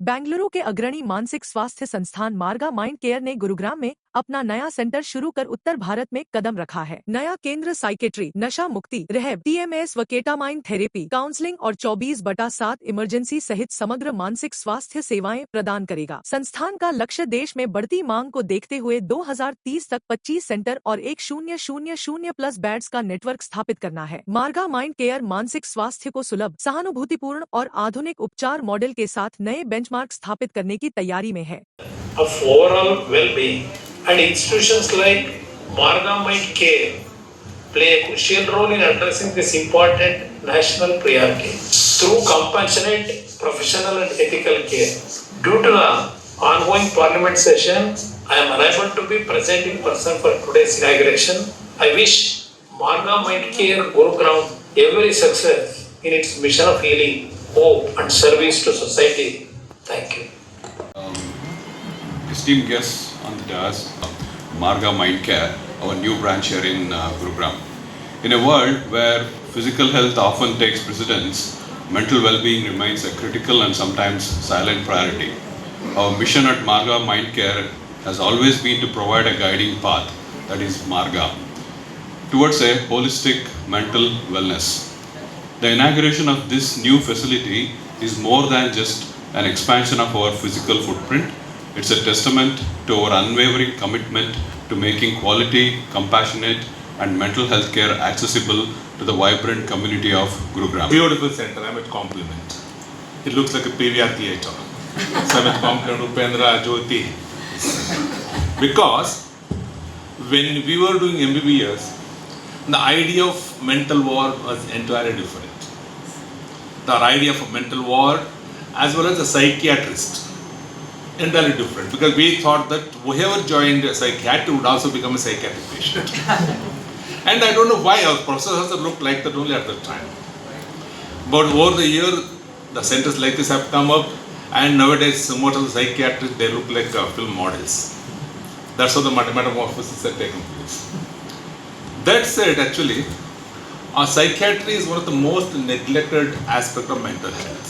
बेंगलुरु के अग्रणी मानसिक स्वास्थ्य संस्थान मार्गा माइंड केयर ने गुरुग्राम में अपना नया सेंटर शुरू कर उत्तर भारत में कदम रखा है। नया केंद्र साइकेट्री, नशा मुक्ति, रहब, TMS व केटामाइन थेरेपी, काउंसलिंग और 24/7 इमरजेंसी सहित समग्र मानसिक स्वास्थ्य सेवाएं प्रदान करेगा। संस्थान का लक्ष्य देश में बढ़ती मांग को देखते हुए 2030 तक 25 सेंटर और 1000+ बेड्स का नेटवर्क स्थापित करना है। मार्गा माइंड केयर मानसिक स्वास्थ्य को सुलभ, सहानुभूतिपूर्ण और आधुनिक उपचार मॉडल के साथ नए बेंचमार्क स्थापित करने की तैयारी में है। Of overall well-being, and institutions like Marga Mind Care play a crucial role in addressing this important national priority through compassionate, professional and ethical care. Due to the ongoing parliament session, I am unable to be present in person for today's inauguration. I wish Marga Mind Care Gurugram every success in its mission of healing, hope and service to society. Thank you. Esteemed guests on the dais, Marga Mind Care, our new branch here in Gurugram. In a world where physical health often takes precedence, mental well-being remains a critical and sometimes silent priority. Our mission at Marga Mind Care has always been to provide a guiding path, that is Marga, towards a holistic mental wellness. The inauguration of this new facility is more than just an expansion of our physical footprint. It's a testament to our unwavering commitment to making quality, compassionate and mental health care accessible to the vibrant community of Gurugram. Beautiful center, I would compliment. It looks like a PVR theatre. So I would compliment Upendra, Jyoti. Because when we were doing MBBS, the idea of mental ward was entirely different. The idea of a mental ward as well as a psychiatrist, entirely different, because we thought that whoever joined a psychiatry would also become a psychiatric patient. And I don't know why our professors looked like that only at that time. But over the year, the centers like this have come up, and nowadays most of the psychiatrists, they look like film models. That's how the metamorphosis has taken place. That said, actually, psychiatry is one of the most neglected aspects of mental health.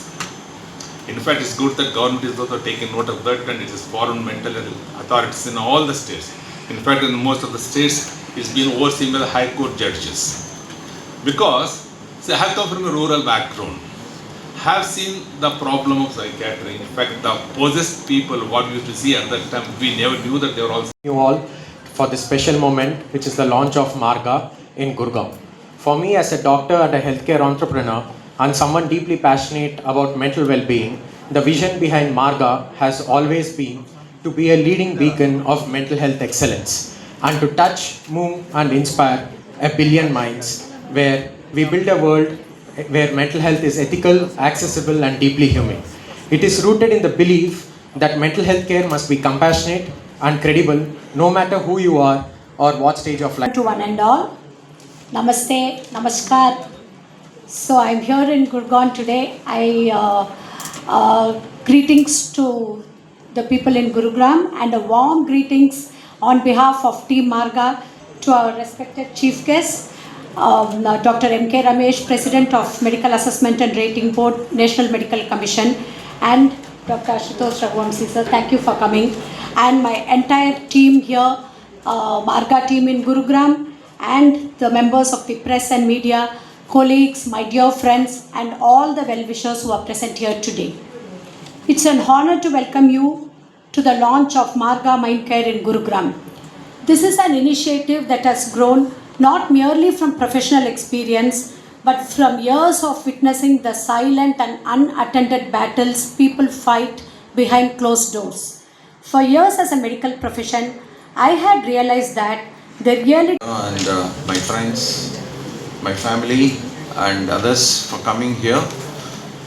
In fact, it's good that government is also taking note of that, and it is foreign mental health authorities in all the states. In fact, in most of the states, it's been overseen by the High Court judges. Because, see, I have come from a rural background, have seen the problem of psychiatry. In fact, the possessed people, what we used to see at that time, we never knew that they were also. You all for this special moment, which is the launch of Marga in Gurugram. For me, as a doctor and a healthcare entrepreneur, and someone deeply passionate about mental well-being, the vision behind Marga has always been to be a leading beacon of mental health excellence and to touch, move and inspire a billion minds, where we build a world where mental health is ethical, accessible and deeply human. It is rooted in the belief that mental health care must be compassionate and credible no matter who you are or what stage of life. To one and all, Namaste, Namaskar. So I'm here in Gurgaon today. Greetings to the people in Gurugram and a warm greetings on behalf of Team Marga to our respected chief guest, Dr. M.K. Ramesh, President of Medical Assessment and Rating Board, National Medical Commission, and Dr. Ashutosh Raghuvanshi sir. Thank you for coming. And my entire team here, Marga team in Gurugram, and the members of the press and media, colleagues, my dear friends, and all the well-wishers who are present here today. It's an honor to welcome you to the launch of Marga Mind Care in Gurugram. This is an initiative that has grown not merely from professional experience, but from years of witnessing the silent and unattended battles people fight behind closed doors. For years as a medical profession, I had realized that the reality and my friends, my family and others for coming here.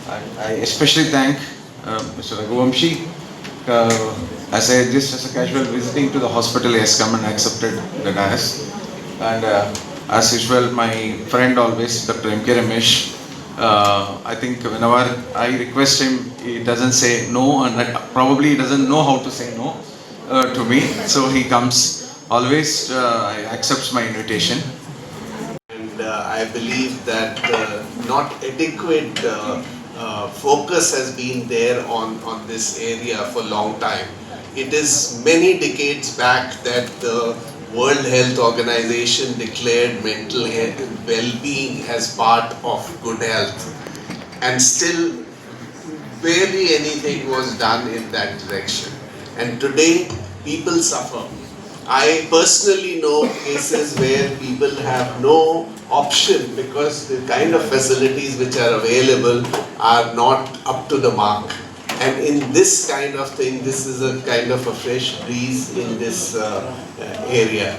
And I especially thank Mr. Raghuvanshi. As I just as a casual visiting to the hospital, he has come and accepted the dais. And as usual, my friend always, Dr. M.K. Ramesh, I think whenever I request him, he doesn't say no, and probably he doesn't know how to say no to me. So he comes always, accepts my invitation. And I believe that not adequate focus has been there on this area for a long time. It is many decades back that the World Health Organization declared mental well-being as part of good health, and still barely anything was done in that direction. And today, people suffer. I personally know cases where people have no option because the kind of facilities which are available are not up to the mark. And in this kind of thing, this is a kind of a fresh breeze in this area.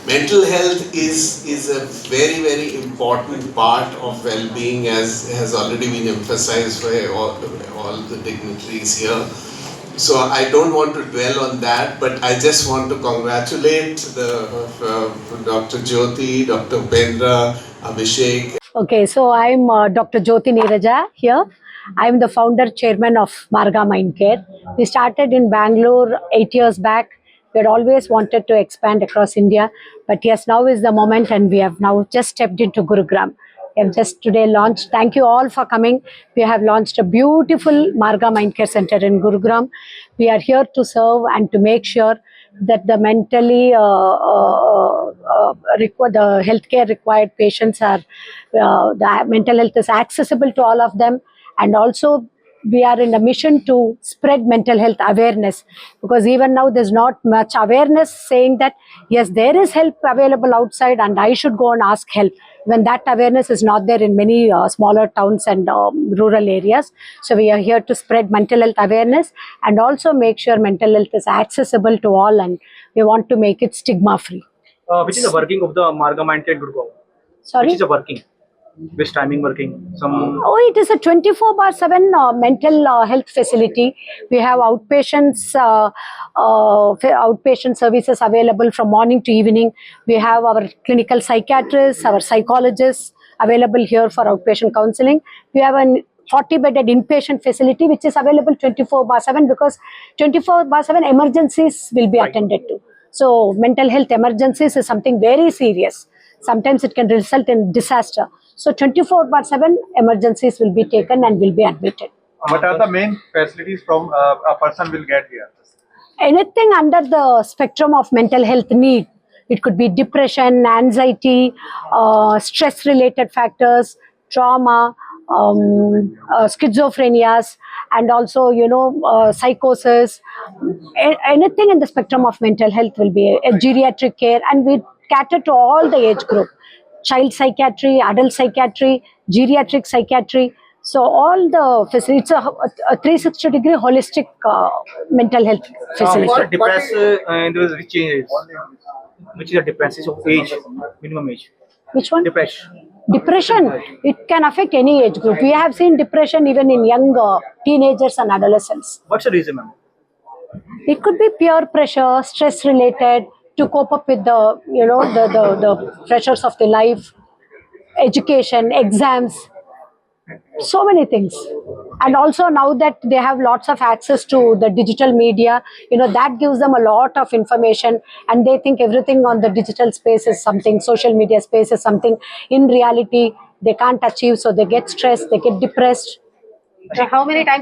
Mental health is a very, very important part of well-being, as has already been emphasized by all the dignitaries here. So I don't want to dwell on that, but I just want to congratulate Dr. Jyoti, Dr. Pendra, Abhishek. Okay, so I'm Dr. Jyoti Neeraja here. I'm the founder chairman of Marga Mindcare. We started in Bangalore 8 years back. We had always wanted to expand across India, but yes, now is the moment, and we have now just stepped into Gurugram. We have just today launched. Thank you all for coming. We have launched a beautiful Marga Mindcare Center in Gurugram. We are here to serve and to make sure that the mentally the healthcare required patients are the mental health is accessible to all of them, and also we are in a mission to spread mental health awareness, because even now there's not much awareness saying that yes, there is help available outside and I should go and ask help, when that awareness is not there in many smaller towns and rural areas. So we are here to spread mental health awareness and also make sure mental health is accessible to all, and we want to make it stigma free. Which is the working of the Marga Mindcare Gurgaon? Sorry? Which is the working? Which timing working? Oh, it is a 24/7 mental health facility. We have outpatient services available from morning to evening. We have our clinical psychiatrists, our psychologists available here for outpatient counseling. We have a 40-bedded inpatient facility which is available 24/7, because 24/7 emergencies will be attended to. So mental health emergencies is something very serious. Sometimes it can result in disaster. So 24/7 emergencies will be taken and will be admitted. What are the main facilities from a person will get here? Anything under the spectrum of mental health need. It could be depression, anxiety, stress-related factors, trauma, schizophrenias, and also, psychosis. Anything in the spectrum of mental health will be a geriatric care, and we cater to all the age group. Child psychiatry, adult psychiatry, geriatric psychiatry. So all the facilities, it's a 360-degree holistic mental health facility. Depressed which is the depressed of age, minimum age? Which one? Depression. Depression, it can affect any age group. We have seen depression even in young teenagers and adolescents. What's the reason, ma'am? It could be peer pressure, stress related, to cope up with the the pressures of the life, education, exams, so many things. And also now that they have lots of access to the digital media, that gives them a lot of information, and they think everything on the digital space is something, social media space is something. In reality, they can't achieve, so they get stressed, they get depressed. How many times